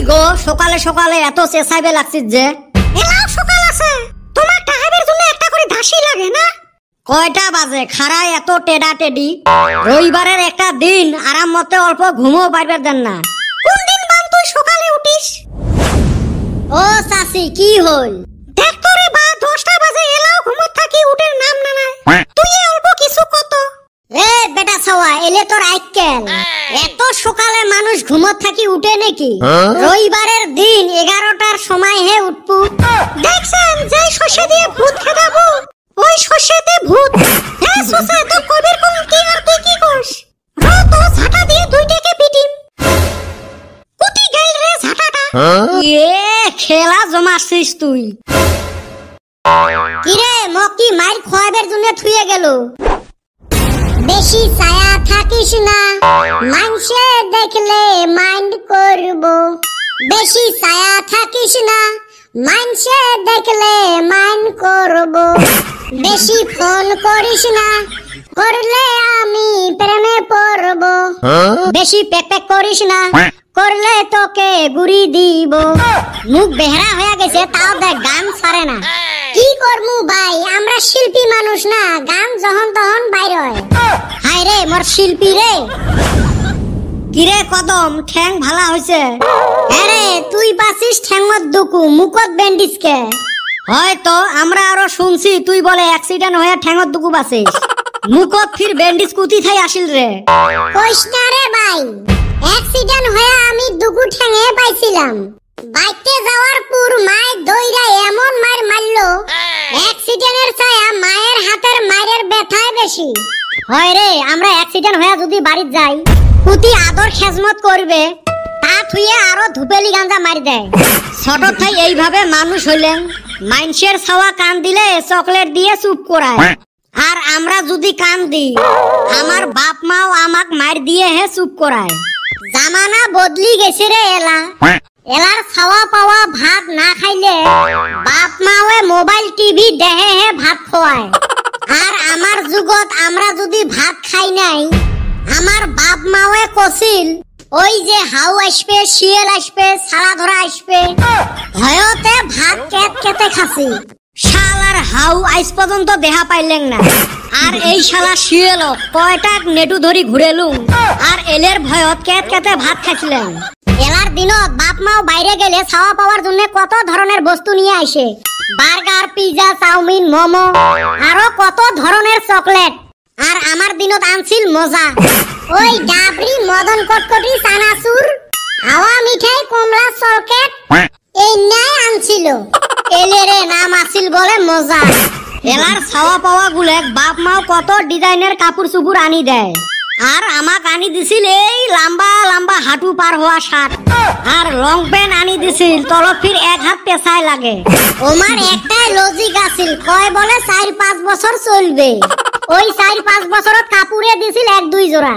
গো সকালে সকালে এত চেঁচাইবে লাগছিস যে? এলাও সকাল আছে, তোমার টাইমের জন্য একটা করে ধাসি লাগে না? কয়টা বাজে খাড়ায় এত টেডা টেডি? রবিবারের একটা দিন আরাম মতে অল্প ঘুমও পাইবার দেন না। কোন দিন বান তুই সকালে উঠিস? ও চাচি কি হল? দেখ তোরে বা 10টা বাজে এলাও ঘুমত থাকি উঠের নাম না নাই। তুই অল্প কিছু কত? এ বেটা ছাওয়া এলে তোর আইকেল। এত সকালে মানুষ ঘুমত থাকি উঠে নাকি? রবিবারের দিন 11টার সময় হে উঠবো। দেখছেন যে শস্য দিয়ে ভূত খেদাবো, ওই শস্যতে ভূত। হ্যাঁ শস্য তো কবির কোন কি আর তুই কি করস? র তো ঝাঁটা দিয়ে দুইটাকে পিটিম। কুটি গেল রে ঝাঁটাটা। এ খেলা জমাছিস তুই। কিরে মকি মাইর খোয়াবের জন্য থুয়ে গেল। বেশি ছায়া থাকিস না, মানুষে দেখলে মাইন্ড করব। বেশি ছায়া থাকিস না, মানুষে দেখলে মাইন্ড করব। বেশি ফোন করিস না, করলে আমি প্রেমে পড়ব। বেশি প্যাক প্যাক করিস না, করলে তোকে গুড়ি দিব। মুখ বেহরা হয়ে গেছে তাও দেখ গান ছাড়ে না। কি করমু ভাই, আমরা শিল্পী মানুষ না, গান যখন তখন বাইর হয়। হায় রে মোর শিল্পী রে। কিরে কদম ঠ্যাং ভালা হইছে? আরে তুই বাসিস ঠ্যাংত দুকু, মুখত ব্যান্ডিজ কে? হয়তো আমরা আরো শুনছি তুই বলে অ্যাক্সিডেন্ট হয়ে ঠ্যাঙত দুকু বাসিস। মুখত ফির ব্যান্ডিজ কুতি থাই আসিল রে। কইস না রে ভাই, অ্যাক্সিডেন্ট হয়ে আমি দুকু ঠ্যাঙে পাইছিলাম। বাইতে যাওয়ার পর মায় দইরা এমন মার মারলো, অ্যাক্সিডেন্টের ছায়া মায়ের হাতের মায়ের ব্যথায় বেশি। হয় রে আমরা অ্যাক্সিডেন্ট হয়ে যদি বাড়ি যাই, কুতি আদর খেজমত করবে, তা থুয়ে আরো ধুপেলি গাঞ্জা মারি দেয়। ছোট থাই এইভাবে মানুষ হইলেন। মানুষের ছাওয়া কান দিলে চকলেট দিয়ে চুপ করায়। আর আমরা যদি কান দিই, আমার বাপ মাও আমাক মার দিয়ে হে চুপ করায়। জামানা বদলি গেছে রে এলা। এলার ছাওয়া পাওয়া ভাত না খাইলে বাপ মাওয়ে মোবাইল টিভি দেহে হে ভাত খোয়ায়। আর আমার যুগত আমরা যদি ভাত খাই নাই, আমার বাপ মাওয়ে কছিল ওই যে হাউ আসবে, শিয়াল আসবে, সারা ধরা আসবে, ভয়তে ভাত কেট কেটে খাসি। শাল আর হাউ আজ পর্যন্ত দেহা পাইলেন না। আর এই শালা শিয়াল কয়টা নেটু ধরি ঘুরেলুম, আর এলের ভয়ত কেট কেটে ভাত খাইছিলেন। এলার দিনত বাপ মাও বাইরে গেলে ছাওয়া পাওয়ার জন্য কত ধরনের বস্তু নিয়ে আসে। বার্গার, পিজা, চাউমিন, মোমো, আরো কত ধরনের চকলেট। আর আমার দিনত আনছিল মজা ওই ডাবরি, মদন কটকটি, চানাচুর, হাওয়া মিঠাই, কমলা চকলেট, এই নাই আনছিল। এলেরে নাম আসিল বলে মজা। এলার ছাওয়া পাওয়া গুলে বাপ মাও কত ডিজাইনের কাপড় চুপুর আনি দেয়। আর আমাক আনি দিছিল এই লম্বা লম্বা হাঁটু পার হওয়া শার্ট, আর লং প্যান্ট আনি দিছিল তলত ফির এক হাত পেছায় লাগে। ওমার একটাই লজিক আছিল, কয় বলে 4-5 বছর চলবে। ওই 4-5 বছরত কাপড়ে দিছিল 1-2 জোড়া।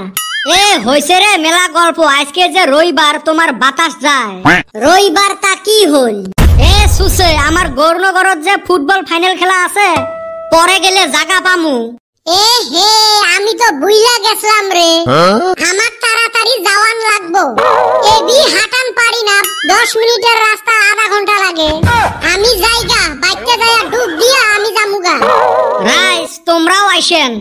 এ হইছে রে মেলা গল্প। আজকে যে রবিবার তোমার বাতাস যায়। রবিবার তা কি হল? এ সুসে আমার গৌরনগরত যে ফুটবল ফাইনাল খেলা আছে, পরে গেলে জায়গা পামু। এ হে আমি তো বুইলা গেছলাম রে। আমার তাড়াতাড়ি যাওয়ান লাগবো। এবি হাঁটান পারি না, 10 মিনিটের রাস্তা আধা ঘন্টা লাগে। আমি যাইগা, বাইতে যাইয়া ডুব দিয়া আমি জামুগা। রাইস তোমরাও আইসেন।